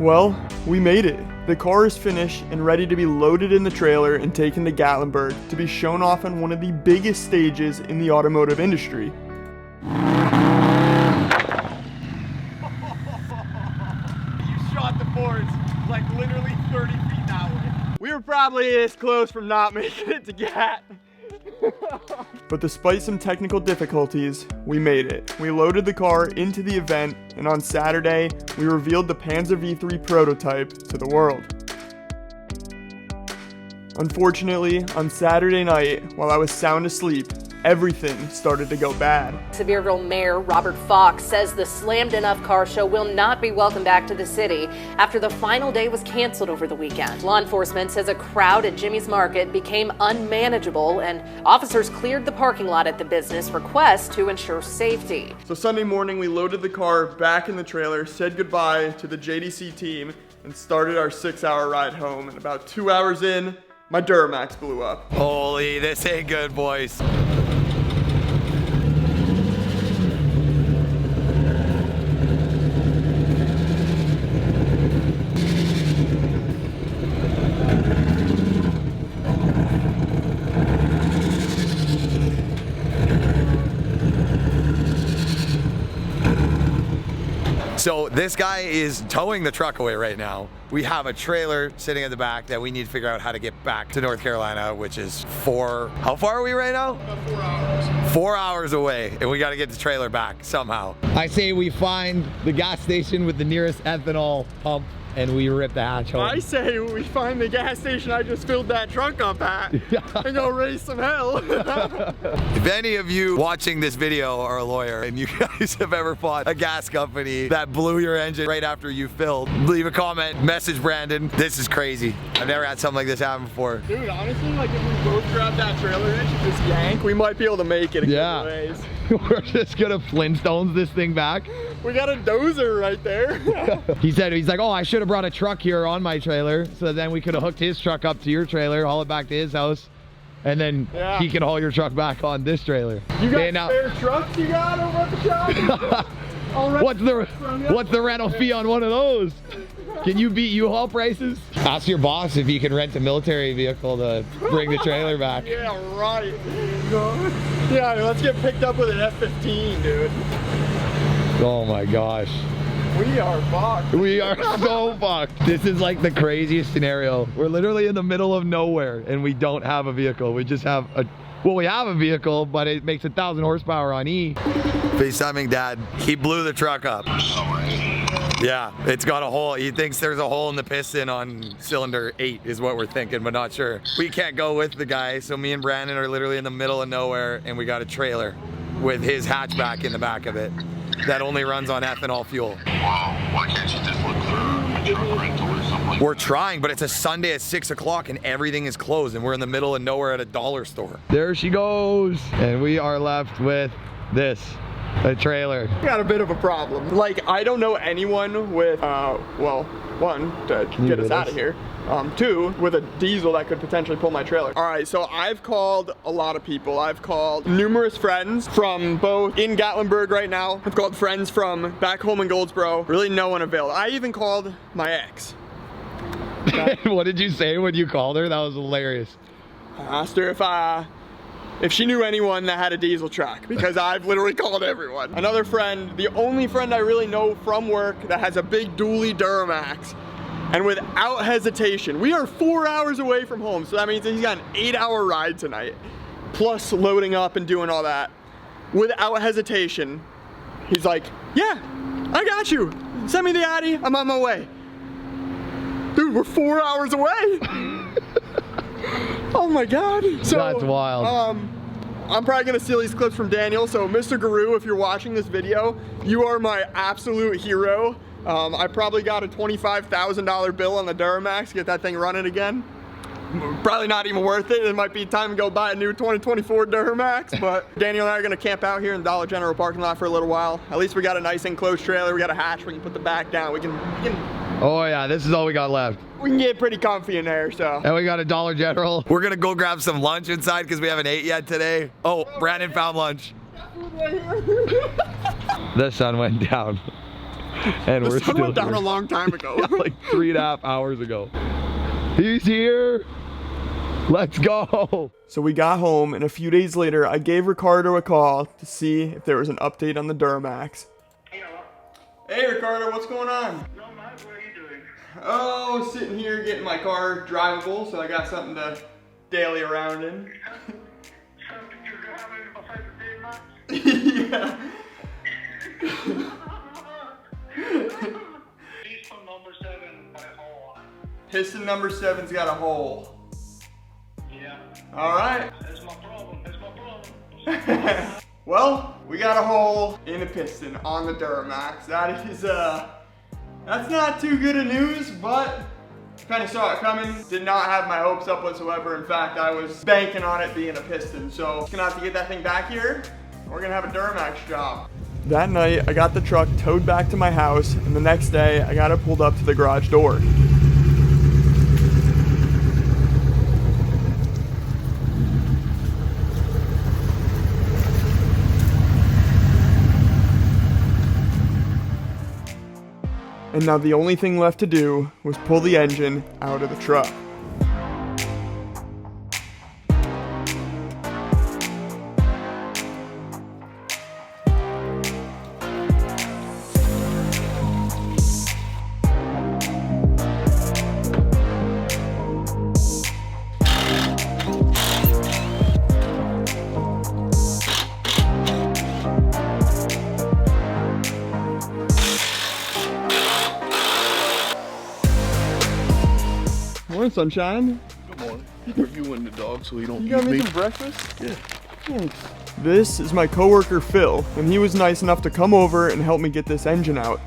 Well, we made it. The car is finished and ready to be loaded in the trailer and taken to Gatlinburg to be shown off on one of the biggest stages in the automotive industry. You shot the boards like literally 30 feet that way. We were probably this close from not making it to Gat. But despite some technical difficulties, we made it. We loaded the car into the event, and on Saturday, we revealed the Panzer V3 prototype to the world. Unfortunately, on Saturday night, while I was sound asleep, everything started to go bad. Sevierville Mayor Robert Fox says the Slammedenuff car show will not be welcome back to the city after the final day was canceled over the weekend. Law enforcement says a crowd at Jimmy's Market became unmanageable and officers cleared the parking lot at the business request to ensure safety. So Sunday morning, we loaded the car back in the trailer, said goodbye to the JDC team, and started our 6-hour ride home. And about 2 hours in, my Duramax blew up. Holy, this ain't good, boys. So this guy is towing the truck away right now. We have a trailer sitting at the back that we need to figure out how to get back to North Carolina, which is how far are we right now? About 4 hours. 4 hours away, and we got to get the trailer back somehow. I say we find the gas station with the nearest ethanol pump and we rip the hatch home. I say we find the gas station I just filled that truck up at and go raise some hell. If any of you watching this video are a lawyer and you guys have ever fought a gas company that blew your engine right after you filled, leave a comment, message Brandon. This is crazy. I've never had something like this happen before. Dude, honestly, like if we both grab that trailer hitch and just yank, we might be able to make it a couple ways. We're just gonna Flintstones this thing back. We got a dozer right there. He's like, oh, I should have brought a truck here on my trailer, so then we could have hooked his truck up to your trailer, haul it back to his house, and then he can haul your truck back on this trailer. You got spare trucks you got over at the shop? What's the rental fee on one of those? Can you beat U-Haul prices? Ask your boss if you can rent a military vehicle to bring the trailer back. Yeah, right. Yeah, let's get picked up with an F-15, dude. Oh my gosh. We are fucked. We are so fucked. This is like the craziest scenario. We're literally in the middle of nowhere and we don't have a vehicle. We just have we have a vehicle, but it makes 1,000 horsepower on E. FaceTiming Dad. He blew the truck up. Yeah, it's got a hole. He thinks there's a hole in the piston on cylinder 8 is what we're thinking, but not sure. We can't go with the guy, so me and Brandon are literally in the middle of nowhere and we got a trailer with his hatchback in the back of it that only runs on ethanol fuel. Wow, why can't you just look for a truck rental or something? We're trying, but it's a Sunday at 6 o'clock and everything is closed and we're in the middle of nowhere at a dollar store. There she goes. And we are left with this. A trailer. We got a bit of a problem. Like, I don't know anyone with, well, one, to get us out of here. 2, with a diesel that could potentially pull my trailer. All right, so I've called a lot of people. I've called numerous friends from both in Gatlinburg right now. I've called friends from back home in Goldsboro. Really no one availed. I even called my ex. What did you say when you called her? That was hilarious. I asked her if she knew anyone that had a diesel truck, because I've literally called everyone. Another friend, the only friend I really know from work that has a big dually Duramax, and without hesitation, we are 4 hours away from home, so that means he's got an 8-hour ride tonight, plus loading up and doing all that. Without hesitation, he's like, yeah, I got you. Send me the Addy, I'm on my way. Dude, we're 4 hours away. Oh my God. So, that's wild. I'm probably gonna steal these clips from Daniel. So Mr. Guru, if you're watching this video, you are my absolute hero. I probably got a $25,000 bill on the Duramax to get that thing running again. Probably not even worth it. It might be time to go buy a new 2024 Duramax, but Daniel and I are gonna camp out here in the Dollar General parking lot for a little while. At least we got a nice enclosed trailer. We got a hatch. We can put the back down. We can oh yeah, this is all we got left. We can get pretty comfy in there, so. And we got a Dollar General. We're gonna go grab some lunch inside because we haven't ate yet today. Oh, Brandon found lunch. The sun went down. And The we're sun still went down here. a long time ago. Like 3.5 hours ago. He's here. Let's go. So we got home, and a few days later, I gave Ricardo a call to see if there was an update on the Duramax. Hey Ricardo, what's going on? No, Matt, what are you doing? Oh, sitting here getting my car drivable, so I got something to daily around in. Something you're driving beside the Duramax? Yeah. Piston number 7 by hole. Piston number 7's got a hole. Yeah. All right. That's my problem. That's my problem. Well, we got a hole in a piston on the Duramax. That is, that's not too good of news, but kind of saw it coming. Did not have my hopes up whatsoever. In fact, I was banking on it being a piston. So, just gonna have to get that thing back here. We're gonna have a Duramax job. That night, I got the truck towed back to my house, and the next day, I got it pulled up to the garage door. And now the only thing left to do was pull the engine out of the truck. Morning, sunshine. Good morning. Are you and the dog so he don't You got eat me me? some breakfast? Yeah. Thanks. This is my coworker Phil, and he was nice enough to come over and help me get this engine out.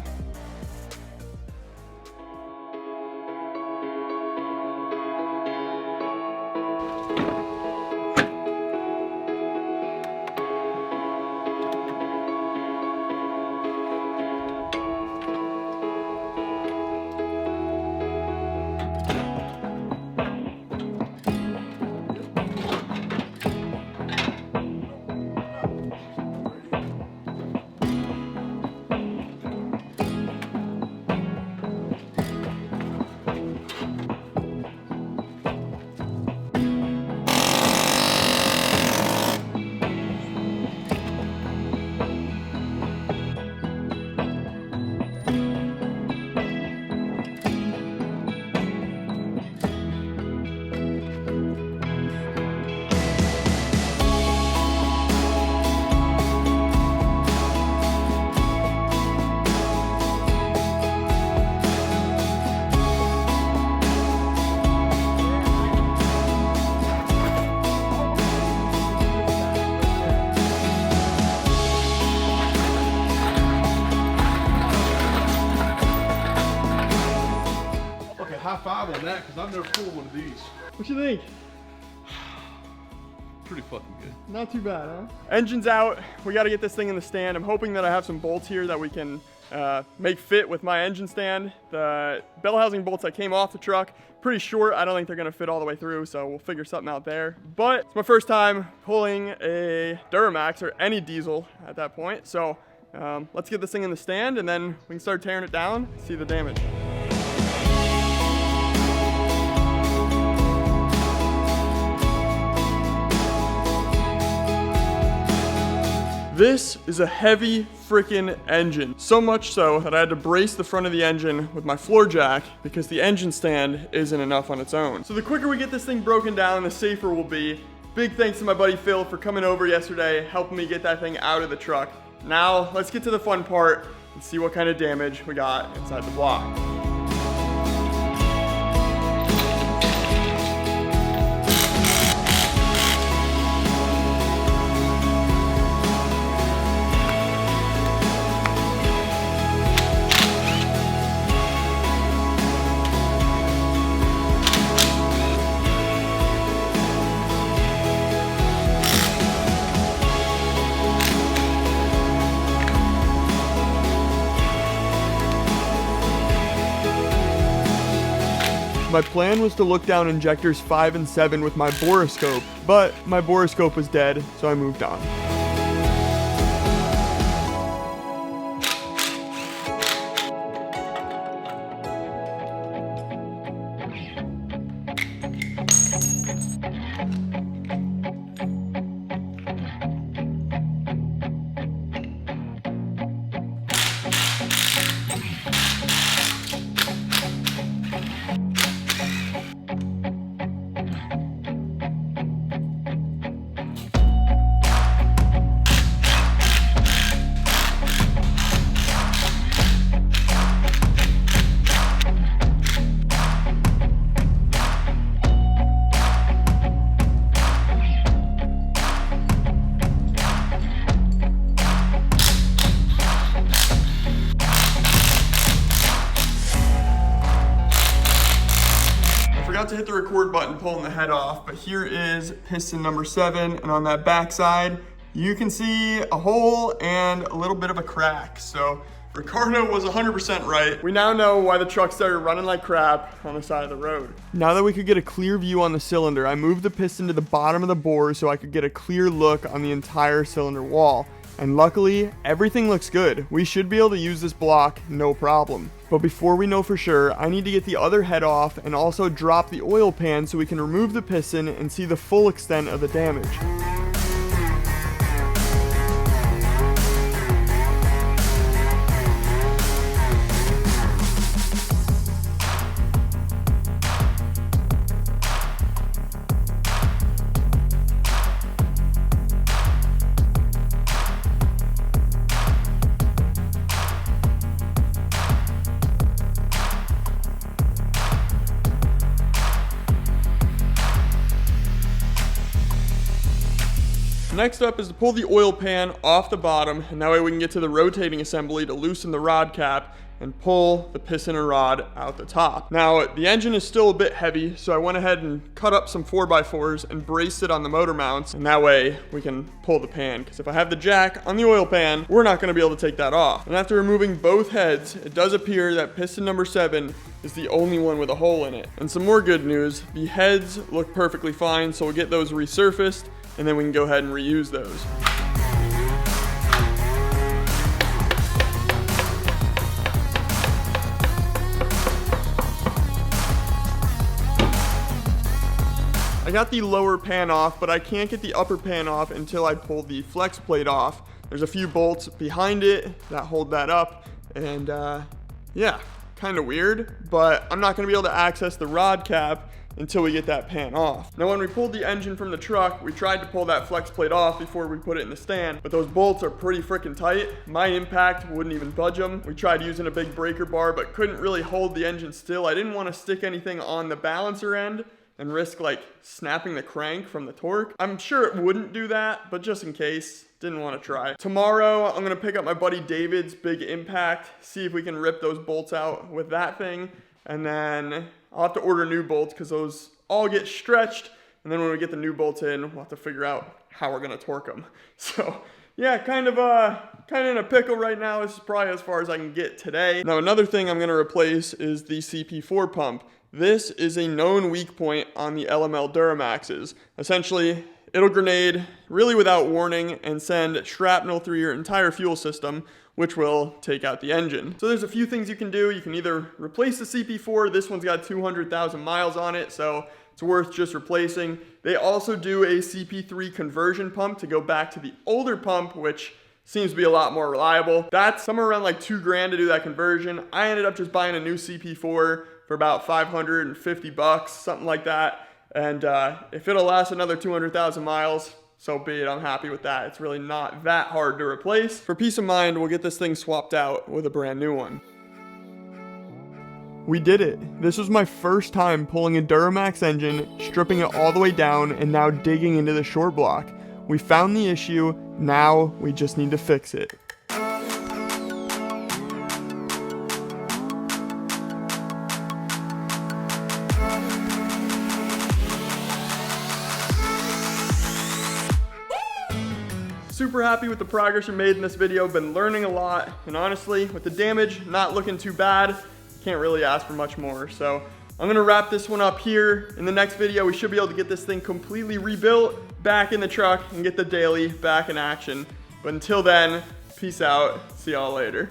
High five on that because I've never pulled one of these. What you think? Pretty fucking good. Not too bad, huh? Engine's out. We got to get this thing in the stand. I'm hoping that I have some bolts here that we can make fit with my engine stand. The bell housing bolts that came off the truck, pretty short. I don't think they're gonna fit all the way through, so we'll figure something out there. But it's my first time pulling a Duramax or any diesel at that point. So let's get this thing in the stand and then we can start tearing it down, see the damage. This is a heavy freaking engine. So much so that I had to brace the front of the engine with my floor jack because the engine stand isn't enough on its own. So the quicker we get this thing broken down, the safer we'll be. Big thanks to my buddy Phil for coming over yesterday, helping me get that thing out of the truck. Now, let's get to the fun part and see what kind of damage we got inside the block. My plan was to look down injectors 5 and 7 with my borescope, but my borescope was dead, so I moved on. forgot to hit the record button pulling the head off, but here is piston number 7, and on that back side, you can see a hole and a little bit of a crack. So Ricardo was 100% right. We now know why the truck started running like crap on the side of the road. Now that we could get a clear view on the cylinder, I moved the piston to the bottom of the bore so I could get a clear look on the entire cylinder wall. And luckily, everything looks good. We should be able to use this block, no problem. But before we know for sure, I need to get the other head off and also drop the oil pan so we can remove the piston and see the full extent of the damage. Next up is to pull the oil pan off the bottom, and that way we can get to the rotating assembly to loosen the rod cap and pull the piston and rod out the top. Now, the engine is still a bit heavy, so I went ahead and cut up some 4x4s and braced it on the motor mounts, and that way we can pull the pan, because if I have the jack on the oil pan, we're not going to be able to take that off. And after removing both heads, it does appear that piston number 7 is the only one with a hole in it. And some more good news, the heads look perfectly fine, so we'll get those resurfaced, and then we can go ahead and reuse those. I got the lower pan off, but I can't get the upper pan off until I pull the flex plate off. There's a few bolts behind it that hold that up, and yeah, kind of weird, but I'm not gonna be able to access the rod cap until we get that pan off. Now, when we pulled the engine from the truck, we tried to pull that flex plate off before we put it in the stand, but those bolts are pretty freaking tight. My impact wouldn't even budge them. We tried using a big breaker bar, but couldn't really hold the engine still. I didn't want to stick anything on the balancer end and risk like snapping the crank from the torque. I'm sure it wouldn't do that, but just in case, didn't want to try. Tomorrow, I'm gonna pick up my buddy David's big impact, see if we can rip those bolts out with that thing, and then I'll have to order new bolts because those all get stretched, and then when we get the new bolts in, we'll have to figure out how we're gonna torque them. So yeah, kind of in a pickle right now. This is probably as far as I can get today. Now, another thing I'm gonna replace is the CP4 pump. This is a known weak point on the LML Duramaxes. Essentially, it'll grenade really without warning and send shrapnel through your entire fuel system, which will take out the engine. So there's a few things you can do. You can either replace the CP4. This one's got 200,000 miles on it, so it's worth just replacing. They also do a CP3 conversion pump to go back to the older pump, which seems to be a lot more reliable. That's somewhere around like $2,000 to do that conversion. I ended up just buying a new CP4 for about 550 bucks, something like that. And if it'll last another 200,000 miles, so be it. I'm happy with that. It's really not that hard to replace. For peace of mind, we'll get this thing swapped out with a brand new one. We did it. This was my first time pulling a Duramax engine, stripping it all the way down, and now digging into the short block. We found the issue. Now we just need to fix it. Super happy with the progress we made in this video. Been learning a lot, and honestly, with the damage not looking too bad, can't really ask for much more. So I'm gonna wrap this one up here. In the next video, we should be able to get this thing completely rebuilt, back in the truck, and get the daily back in action. But until then, peace out. See y'all later.